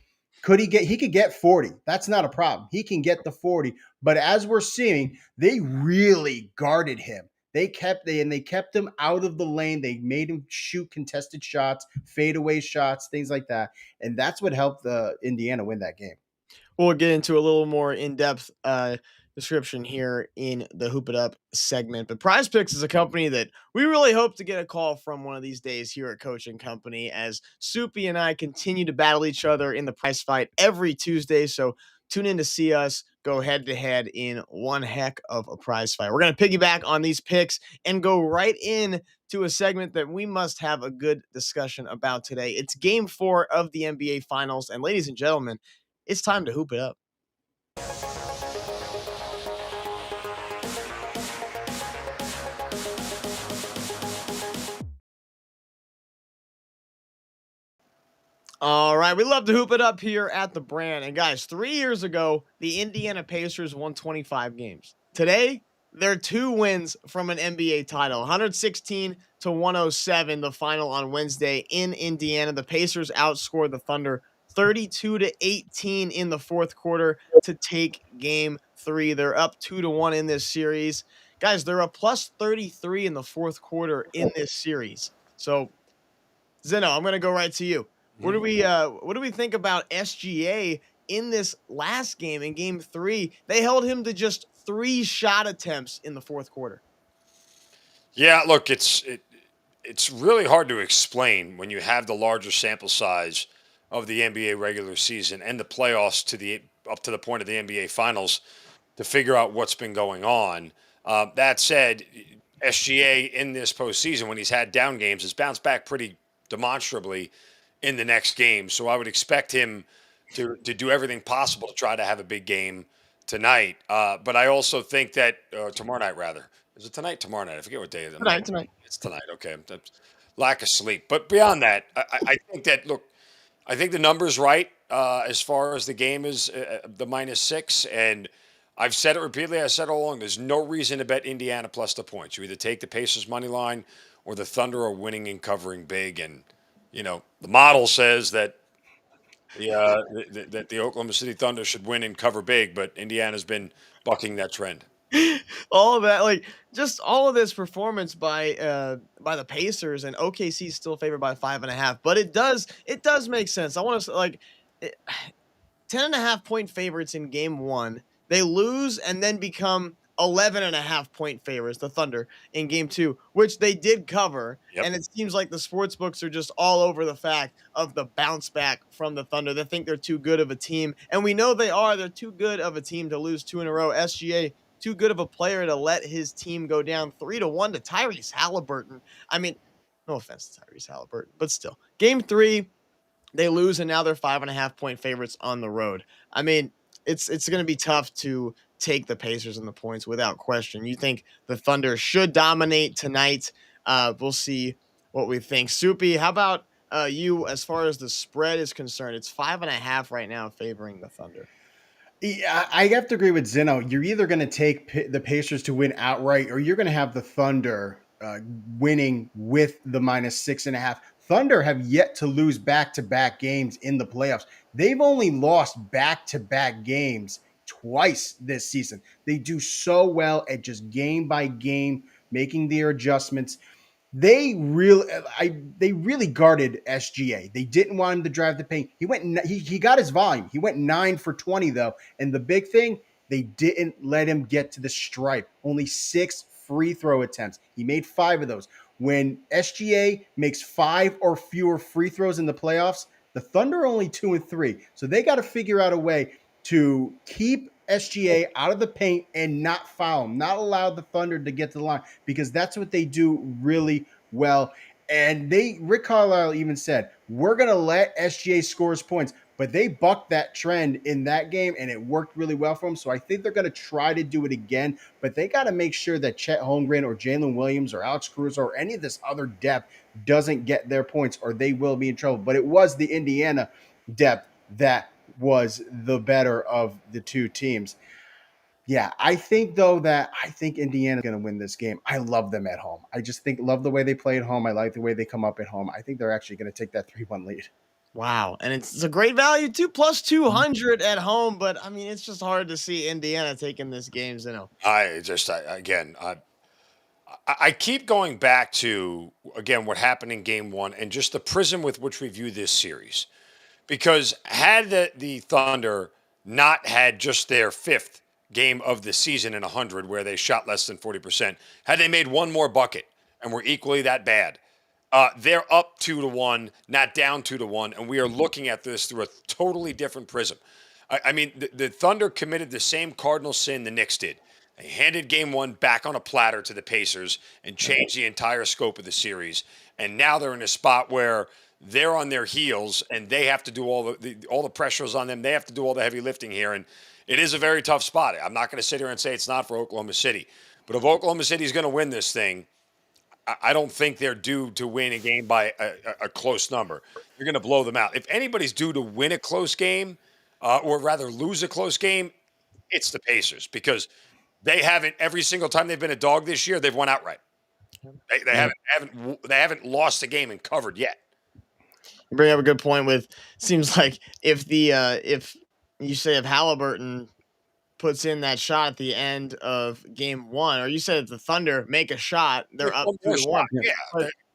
He could get 40. That's not a problem. He can get the 40. But as we're seeing, they really guarded him. They kept him out of the lane. They made him shoot contested shots, fadeaway shots, things like that. And that's what helped Indiana win that game. We'll get into a little more in-depth description here in the Hoop It Up segment. But Prize Picks is a company that we really hope to get a call from one of these days here at Coaching Company as Soupy and I continue to battle each other in the prize fight every Tuesday. So tune in to see us go head-to-head in one heck of a prize fight. We're going to piggyback on these picks and go right in to a segment that we must have a good discussion about today. It's Game 4 of the NBA Finals. And ladies and gentlemen, it's time to hoop it up. All right, we love to hoop it up here at the brand. And guys, 3 years ago, the Indiana Pacers won 25 games. Today, they're 2 wins from an NBA title, 116-107, the final on Wednesday in Indiana. The Pacers outscored the Thunder 32-18 in the fourth quarter to take game 3. They're up 2-1 in this series. Guys, they're a plus 33 in the fourth quarter in this series. So Zeno, I'm gonna go right to you. What do we think about SGA in this last game, in game 3? They held him to just 3 shot attempts in the fourth quarter. Yeah, look, it's really hard to explain when you have the larger sample size of the NBA regular season and the playoffs up to the point of the NBA Finals to figure out what's been going on. That said, SGA in this postseason, when he's had down games, has bounced back pretty demonstrably in the next game. So I would expect him to do everything possible to try to have a big game tonight. But I also think that tomorrow night, rather. Is it tonight? Tomorrow night. I forget what day it is. Tonight. It's tonight. Okay. That's lack of sleep. But beyond that, I think that, look, I think the number's right as far as the game is the -6. And I've said it repeatedly. I said it all along. There's no reason to bet Indiana plus the points. You either take the Pacers money line or the Thunder are winning and covering big. And, the model says that that the Oklahoma City Thunder should win and cover big, but Indiana's been bucking that trend. All of that, like, just all of this performance by the Pacers, and OKC still favored by 5.5, but it does make sense. I want to, like, 10.5-point favorites in game 1. They lose and then become 11.5-point favorites, the Thunder, in game 2, which they did cover. Yep. And it seems like the sports books are just all over the fact of the bounce back from the Thunder. They think they're too good of a team, and we know they are. They're too good of a team to lose 2 in a row. SGA, too good of a player to let his team go down 3-1 to Tyrese Halliburton. I mean, no offense to Tyrese Halliburton, but still. Game 3, they lose, and now they're 5.5-point favorites on the road. I mean, it's going to be tough to take the Pacers and the points without question. You think the Thunder should dominate tonight? We'll see what we think. Soupy, how about you as far as the spread is concerned? It's 5.5 right now favoring the Thunder. Yeah, I have to agree with Zeno. You're either going to take the Pacers to win outright, or you're going to have the Thunder winning with the -6.5. Thunder have yet to lose back-to-back games in the playoffs. They've only lost back-to-back games twice this season. They do so well at just game by game making their adjustments. They really guarded SGA. They didn't want him to drive the paint. He got his volume. He went 9 for 20 though. And the big thing, they didn't let him get to the stripe. Only 6 free throw attempts. He made 5 of those. When SGA makes 5 or fewer free throws in the playoffs, the Thunder are only 2 and 3. So they got to figure out a way to keep SGA out of the paint and not foul him, not allow the Thunder to get to the line, because that's what they do really well. And Rick Carlisle even said, we're going to let SGA score his points, but they bucked that trend in that game, and it worked really well for them. So I think they're going to try to do it again, but they got to make sure that Chet Holmgren or Jalen Williams or Alex Cruz or any of this other depth doesn't get their points, or they will be in trouble. But it was the Indiana depth that was the better of the two teams. Yeah, I think Indiana's going to win this game. I love them at home. I just love the way they play at home. I like the way they come up at home. I think they're actually going to take that 3-1 lead. Wow. And it's a great value too, plus 200 at home. But I mean, it's just hard to see Indiana taking this game, I keep going back to, again, what happened in game 1 and just the prism with which we view this series. Because had the Thunder not had just their 5th game of the season in 100 where they shot less than 40%, had they made one more bucket and were equally that bad, they're up 2-1, not down 2-1, and we are looking at this through a totally different prism. I mean, the Thunder committed the same cardinal sin the Knicks did. They handed game 1 back on a platter to the Pacers and changed the entire scope of the series. And now they're in a spot where they're on their heels and they have to do all the pressure is on them. They have to do all the heavy lifting here. And it is a very tough spot. I'm not going to sit here and say it's not for Oklahoma City. But if Oklahoma City is going to win this thing, I don't think they're due to win a game by a close number. You're going to blow them out. If anybody's due to win a close game, or rather lose a close game, it's the Pacers, because they haven't, every single time they've been a dog this year, they've won outright. They haven't lost a game and covered yet. You bring up a good point with, seems like if you say if Halliburton puts in that shot at the end of game 1, or you said if the Thunder make a shot, they're up 2-1. Yeah.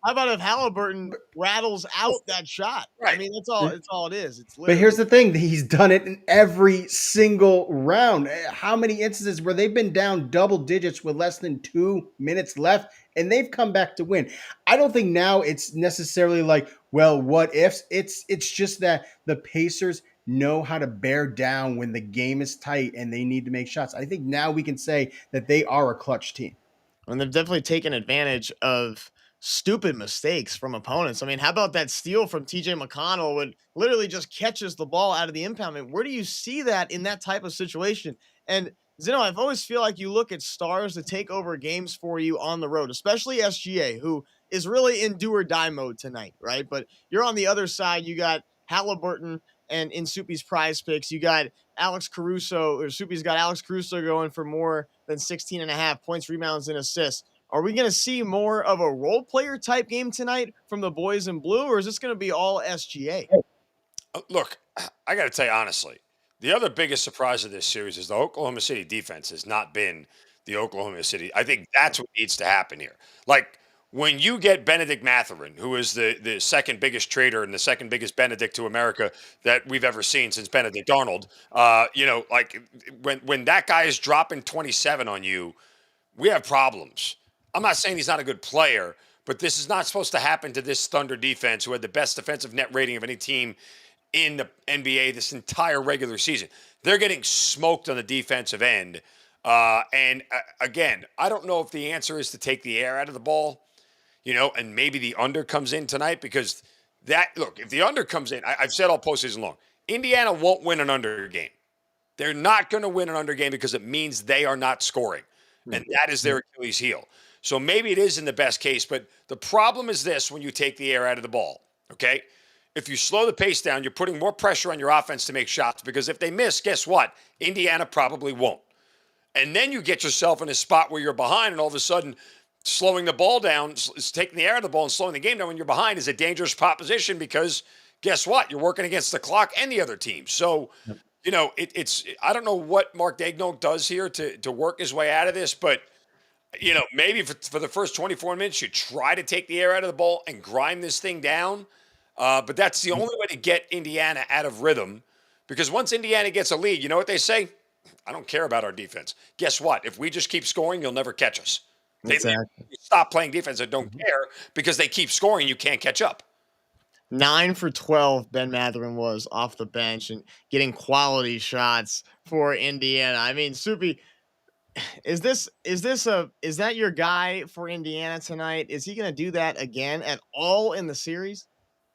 How about if Halliburton rattles out that shot? I Right. mean, that's all. It's all it is. It's But here's literally. the thing, he's done it in every single round. How many instances where they've been down double digits with less than 2 minutes left and they've come back to win? I don't think now it's necessarily like, well, what ifs? It's just that the Pacers know how to bear down when the game is tight and they need to make shots. I think now we can say that they are a clutch team. And they've definitely taken advantage of stupid mistakes from opponents. I mean, how about that steal from TJ McConnell when literally just catches the ball out of the impound? I mean, where do you see that in that type of situation? And Zeno, I've always feel like you look at stars to take over games for you on the road, especially SGA, who is really in do or die mode tonight, right? But you're on the other side. You got Halliburton and in Soupy's prize picks, you got Alex Caruso, or Soupy's got Alex Caruso going for more than 16 and a half points, rebounds, and assists. Are we going to see more of a role player type game tonight from the boys in blue, or is this going to be all SGA? Look, I got to tell you honestly, the other biggest surprise of this series is the Oklahoma City defense has not been the Oklahoma City. I think that's what needs to happen here. Like when you get Benedict Mathurin, who is the second biggest trader and the second biggest Benedict to America that we've ever seen since Benedict Arnold, like when that guy is dropping 27 on you, we have problems. I'm not saying he's not a good player, but this is not supposed to happen to this Thunder defense, who had the best defensive net rating of any team in the NBA this entire regular season. They're getting smoked on the defensive end. Again, I don't know if the answer is to take the air out of the ball, and maybe the under comes in tonight because if the under comes in, I've said all postseason long, Indiana won't win an under game. They're not going to win an under game because it means they are not scoring. And that is their Achilles heel. So maybe it is in the best case, but the problem is this when you take the air out of the ball, okay? If you slow the pace down, you're putting more pressure on your offense to make shots because if they miss, guess what? Indiana probably won't. And then you get yourself in a spot where you're behind and all of a sudden slowing the ball down, taking the air out of the ball and slowing the game down when you're behind is a dangerous proposition because guess what? You're working against the clock and the other team. So, it's I don't know what Mark Daigneault does here to work his way out of this, but maybe for the first 24 minutes, you try to take the air out of the ball and grind this thing down. But that's the only way to get Indiana out of rhythm because once Indiana gets a lead, you know what they say? I don't care about our defense. Guess what? If we just keep scoring, you'll never catch us. They stop playing defense and don't care because they keep scoring. You can't catch up. 9 for 12, Ben Mathurin was off the bench and getting quality shots for Indiana. I mean, Soupy, is that your guy for Indiana tonight? Is he going to do that again at all in the series?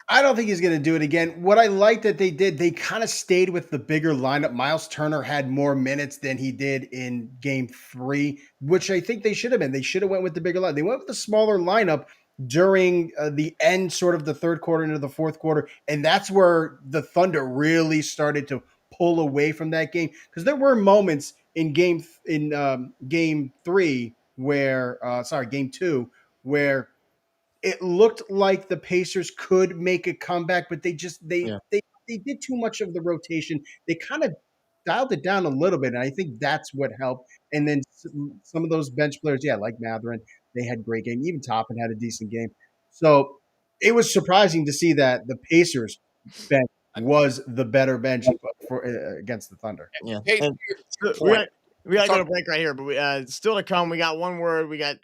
I don't think he's going to do it again. What I like that they did, they kind of stayed with the bigger lineup. Miles Turner had more minutes than he did in game 3, which I think they should have been. They should have went with the bigger lineup. They went with the smaller lineup during the end, sort of the third quarter into the fourth quarter. And that's where the Thunder really started to pull away from that game. Because there were moments in game 3 game 2, where it looked like the Pacers could make a comeback, but they did too much of the rotation. They kind of dialed it down a little bit, and I think that's what helped. And then some of those bench players, like Mathurin, they had great game. Even Toppin had a decent game. So it was surprising to see that the Pacers bench was the better bench for against the Thunder. Yeah. We got to go to break right here, but still to come. We got one word. We got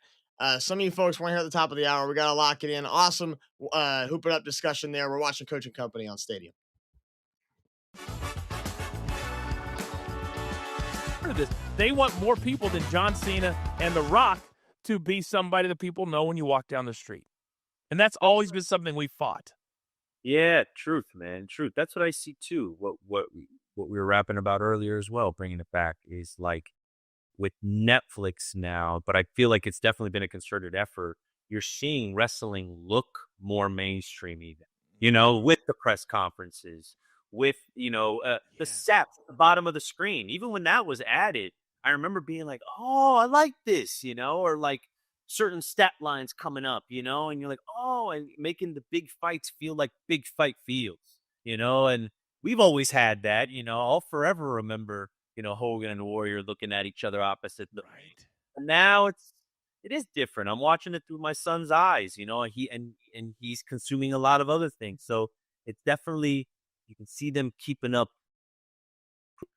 some of you folks weren't here at the top of the hour. We got to lock it in. Awesome hoop it up discussion there. We're watching Coaching Company on Stadium. They want more people than John Cena and The Rock to be somebody that people know when you walk down the street. And that's always been something we fought. Yeah, truth, man. Truth. That's what I see too. What we were rapping about earlier as well, bringing it back, is like with Netflix now, but I feel like it's definitely been a concerted effort. You're seeing wrestling look more mainstream even, with the press conferences, with, the SAPs at the bottom of the screen. Even when that was added, I remember being like, oh, I like this, or like certain stat lines coming up, and you're like, oh, and making the big fights feel like big fight feels, and we've always had that, I'll forever remember, Hogan and Warrior looking at each other opposite. And now it's it is different. I'm watching it through my son's eyes, you know, and he's consuming a lot of other things. So it's definitely, you can see them keeping up,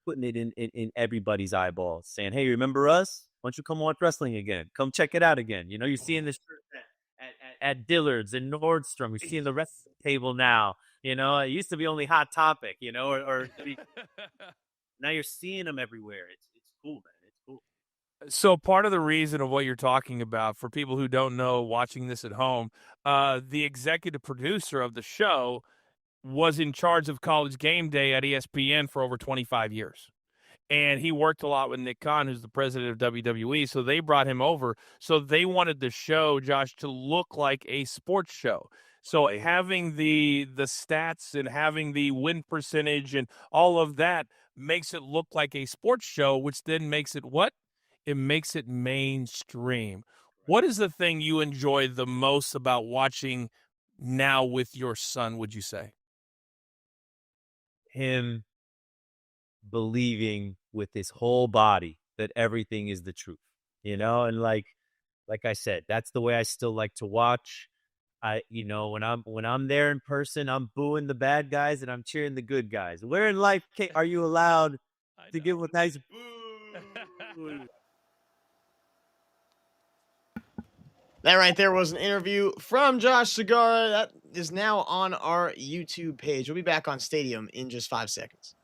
putting it in everybody's eyeballs, saying, "Hey, remember us? Why don't you come watch wrestling again? Come check it out again." You know, you're seeing this at Dillard's and Nordstrom. You're seeing the rest of the table now. You know, it used to be only Hot Topic, you know, or now you're seeing them everywhere. It's cool, man. It's cool. So part of the reason of what you're talking about, for people who don't know, watching this at home, the executive producer of the show was in charge of College Game Day at ESPN for over 25 years. And he worked a lot with Nick Khan, who's the president of WWE. So they brought him over. So they wanted the show, Josh, to look like a sports show. So having the stats and having the win percentage and all of that makes it look like a sports show, which then makes it what? It makes it mainstream. What is the thing you enjoy the most about watching now with your son, would you say? Him believing with his whole body that everything is the truth, you know, and like I said, that's the way I still like to watch. You know, when I'm there in person, I'm booing the bad guys and I'm cheering the good guys. Where in life are you allowed to give a nice boo? That right there was an interview from Josh Segura that is now on our YouTube page. We'll be back on Stadium in just 5 seconds.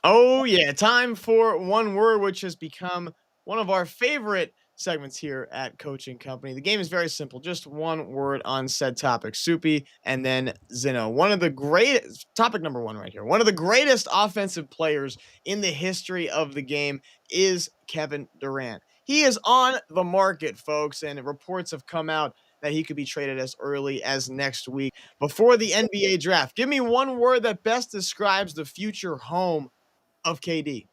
Oh, yeah. Time for one word, which has become one of our favorite segments here at Coaching Company. The game is very simple. Just one word on said topic. Soupy and then Zeno. One of the greatest, topic number one right here. One of the greatest offensive players in the history of the game is Kevin Durant. He is on the market, folks, and reports have come out that he could be traded as early as next week before the NBA draft. Give me one word that best describes the future home of KD.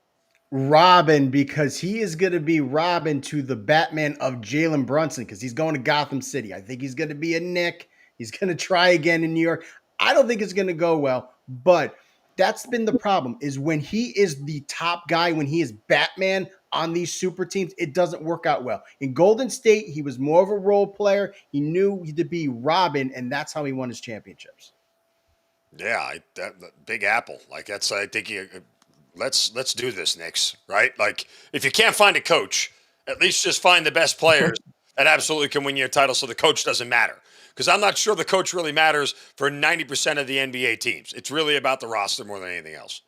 Robin, because he is going to be Robin to the Batman of Jalen Brunson, because he's going to Gotham City. I think he's going to be a Nick. He's going to try again in New York. I don't think it's going to go well, but that's been the problem, is when he is the top guy, when he is Batman on these super teams, it doesn't work out well. In Golden State, he was more of a role player. He knew to be Robin, and that's how he won his championships. Yeah, that Big Apple. Like that's, I think let's do this, Knicks. Right? Like if you can't find a coach, at least just find the best players that absolutely can win you a title, so the coach doesn't matter. Because I'm not sure the coach really matters for 90% of the NBA teams. It's really about the roster more than anything else.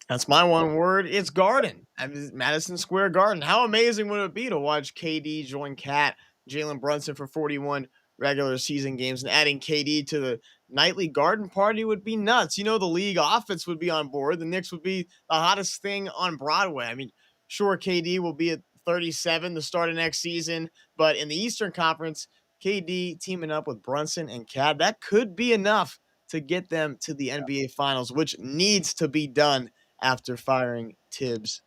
That's my one word. It's Garden. I mean, Madison Square Garden. How amazing would it be to watch KD join Cat, Jalen Brunson for 41 regular season games, and adding KD to the nightly Garden party would be nuts. You know, the league offense would be on board. The Knicks would be the hottest thing on Broadway. I mean, sure, KD will be at 37 the start of next season, but in the Eastern Conference, KD teaming up with Brunson and Cat, that could be enough to get them to the NBA Finals, which needs to be done after firing Tibbs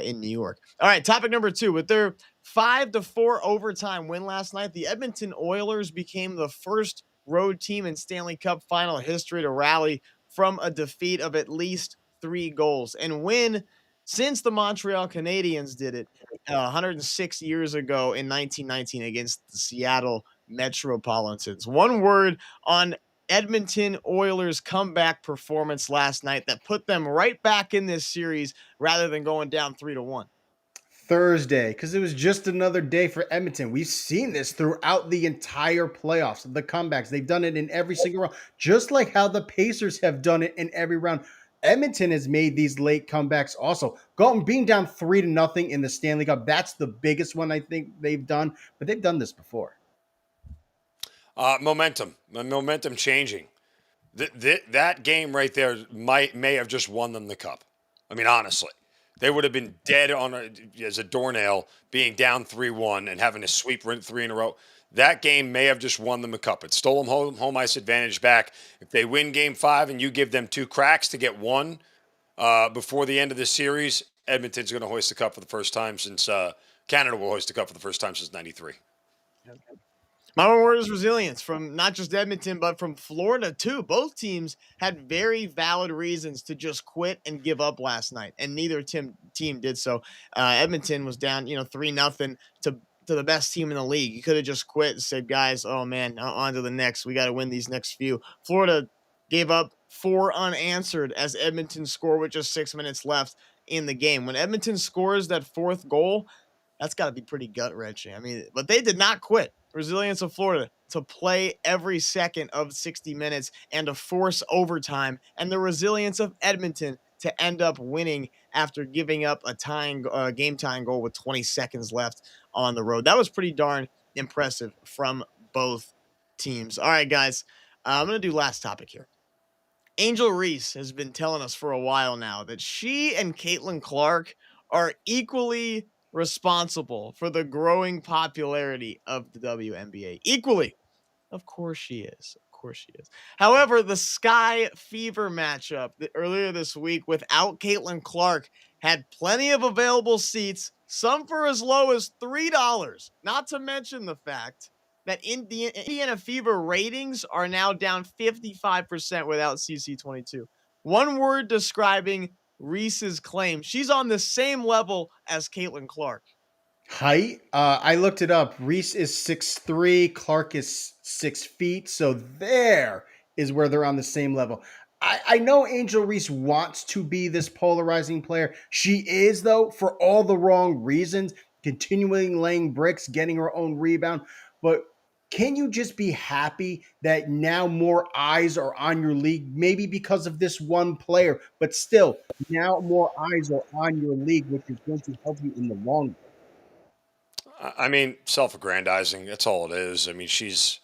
in New York. All right, topic number two. With their 5-4 overtime win last night, the Edmonton Oilers became the first road team in Stanley Cup final history to rally from a defeat of at least 3 goals and win since the Montreal Canadiens did it 106 years ago in 1919 against the Seattle Metropolitans. One word on Edmonton Oilers comeback performance last night that put them right back in this series rather than going down 3-1. Thursday, because it was just another day for Edmonton. We've seen this throughout the entire playoffs, the comebacks. They've done it in every single round, just like how the Pacers have done it in every round. Edmonton has made these late comebacks also. Being down 3-0 in the Stanley Cup, that's the biggest one I think they've done, but they've done this before. Momentum changing. That game right there may have just won them the cup. I mean, honestly, they would have been dead as a doornail being down 3-1 and having to sweep 3 in a row. That game may have just won them a cup. It stole them home ice advantage back. If they win Game 5 and you give them 2 cracks to get one before the end of the series, Edmonton's going to hoist the cup for the first time since Canada will hoist the cup for the first time since '93. My one word is resilience from not just Edmonton, but from Florida too. Both teams had very valid reasons to just quit and give up last night, and neither team did so. Edmonton was down, 3-0 to the best team in the league. You could have just quit and said, guys, oh man, on to the next. We got to win these next few. Florida gave up 4 unanswered as Edmonton scored with just 6 minutes left in the game. When Edmonton scores that 4th goal, that's got to be pretty gut wrenching. I mean, but they did not quit. Resilience of Florida to play every second of 60 minutes and to force overtime, and the resilience of Edmonton to end up winning after giving up a game tying goal with 20 seconds left on the road. That was pretty darn impressive from both teams. All right, guys, I'm going to do last topic here. Angel Reese has been telling us for a while now that she and Caitlin Clark are equally responsible for the growing popularity of the WNBA. Equally. Of course she is. Of course she is. However, the Sky Fever matchup earlier this week without Caitlin Clark had plenty of available seats, some for as low as $3, not to mention the fact that Indiana Fever ratings are now down 55% without CC22. One word describing Reese's claim: she's on the same level as Caitlin Clark. Height, I looked it up. Reese is 6'3", Clark is 6 feet. So there is where they're on the same level. I know Angel Reese wants to be this polarizing player. She is, though, for all the wrong reasons, continuing laying bricks, getting her own rebound. But can you just be happy that now more eyes are on your league, maybe because of this one player, but still, now more eyes are on your league, which is going to help you in the long run. I mean, self-aggrandizing. That's all it is. I mean, she's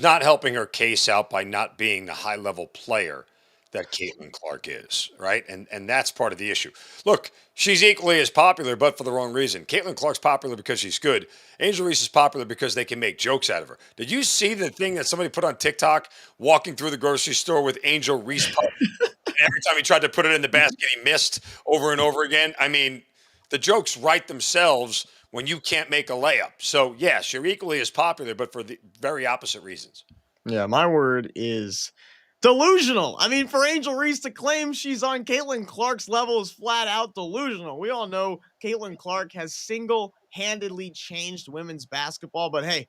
not helping her case out by not being the high-level player that Caitlin Clark is, right? And that's part of the issue. Look, she's equally as popular, but for the wrong reason. Caitlin Clark's popular because she's good. Angel Reese is popular because they can make jokes out of her. Did you see the thing that somebody put on TikTok walking through the grocery store with Angel Reese? Every time he tried to put it in the basket, he missed over and over again. I mean, the jokes write themselves when you can't make a layup. So, yes, you're equally as popular, but for the very opposite reasons. Yeah, my word is delusional. I mean, for Angel Reese to claim she's on Caitlin Clark's level is flat out delusional. We all know Caitlin Clark has single-handedly changed women's basketball, but hey,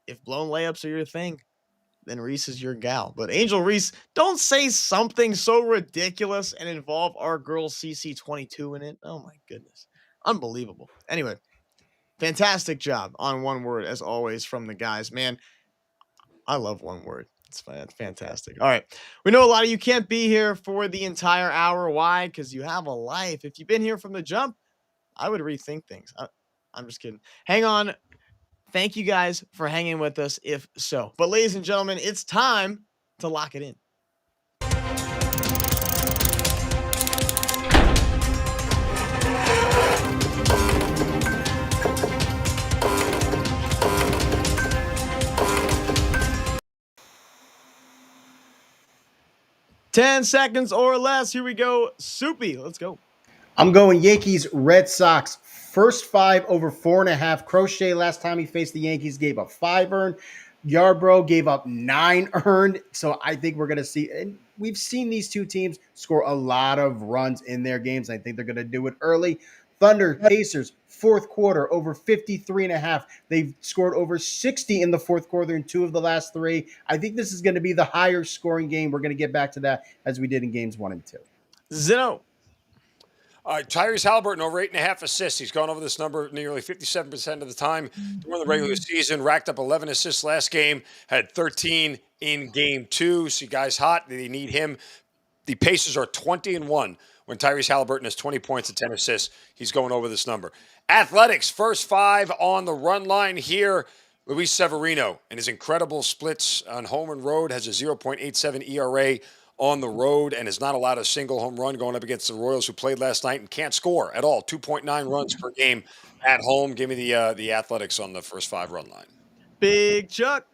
if blown layups are your thing, then Reese is your gal. But Angel Reese, don't say something so ridiculous and involve our girl CC22 in it. Oh my goodness. Unbelievable. Anyway, fantastic job on one word as always from the guys. Man, I love one word. It's fantastic. All right. We know a lot of you can't be here for the entire hour. Why? Because you have a life. If you've been here from the jump, I would rethink things. I'm just kidding. Hang on. Thank you guys for hanging with us, if so. But ladies and gentlemen, it's time to lock it in. 10 seconds or less. Here we go. Soupy, let's go. I'm going Yankees, Red Sox. First 5 over 4.5. Crochet last time he faced the Yankees gave up 5 earned. Yarbrough gave up 9 earned. So I think we're going to see, and we've seen these two teams score a lot of runs in their games. I think they're going to do it early. Thunder, Pacers, fourth quarter, over 53.5. They've scored over 60 in the fourth quarter in 2 of the last 3. I think this is going to be the higher scoring game. We're going to get back to that as we did in games 1 and 2. Zeno. Tyrese Halliburton over 8.5 assists. He's gone over this number nearly 57% of the time during the regular season. Racked up 11 assists last game. Had 13 in game 2. See, guys hot. They need him. The Pacers are 20-1 when Tyrese Halliburton has 20 points and 10 assists. He's going over this number. Athletics, first 5 on the run line here. Luis Severino and his incredible splits on home and road has a 0.87 ERA on the road and has not allowed a single home run going up against the Royals, who played last night and can't score at all. 2.9 runs per game at home. Give me the Athletics on the first 5 run line. Big Chuck.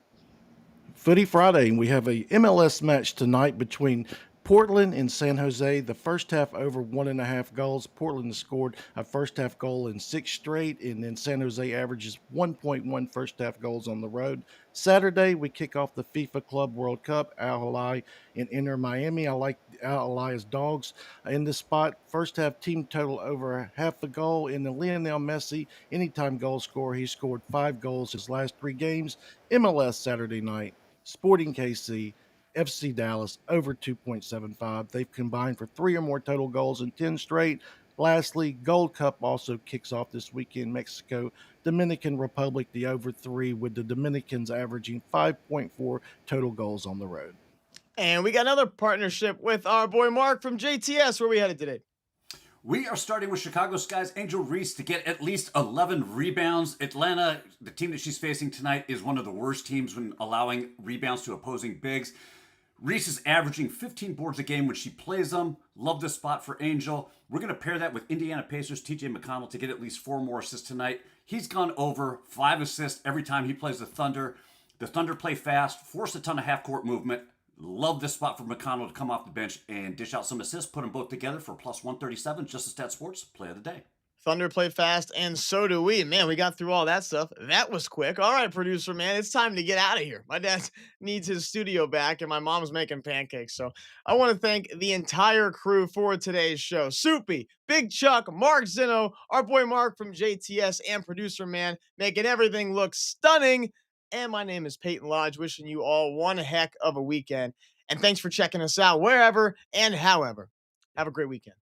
Footy Friday, and we have a MLS match tonight between Portland and San Jose, the first half over 1.5 goals. Portland has scored a first half goal in 6 straight, and then San Jose averages 1.1 first half goals on the road. Saturday, we kick off the FIFA Club World Cup, Al Hilal and Inter Miami. I like Al Hilal's dogs in this spot. First half team total over half a goal, and the Lionel Messi, anytime goal scorer, he scored 5 goals his last 3 games. MLS Saturday night, Sporting KC, FC Dallas over 2.75. They've combined for 3 or more total goals in 10 straight. Lastly, Gold Cup also kicks off this weekend. Mexico, Dominican Republic, the over 3, with the Dominicans averaging 5.4 total goals on the road. And we got another partnership with our boy Mark from JTS. Where we headed today? We are starting with Chicago Sky's Angel Reese to get at least 11 rebounds. Atlanta, the team that she's facing tonight, is one of the worst teams when allowing rebounds to opposing bigs. Reese is averaging 15 boards a game when she plays them. Love this spot for Angel. We're going to pair that with Indiana Pacers' TJ McConnell to get at least 4 more assists tonight. He's gone over 5 assists every time he plays the Thunder. The Thunder play fast, force a ton of half-court movement. Love this spot for McConnell to come off the bench and dish out some assists. Put them both together for plus 137. Just a Stat Sports play of the day. Thunder play fast, and so do we. Man, we got through all that stuff. That was quick. All right, producer, man, it's time to get out of here. My dad needs his studio back, and my mom's making pancakes. So I want to thank the entire crew for today's show. Soupy, Big Chuck, Mark Zinno, our boy Mark from JTS, and producer, man, making everything look stunning. And my name is Peyton Lodge, wishing you all one heck of a weekend. And thanks for checking us out wherever and however. Have a great weekend.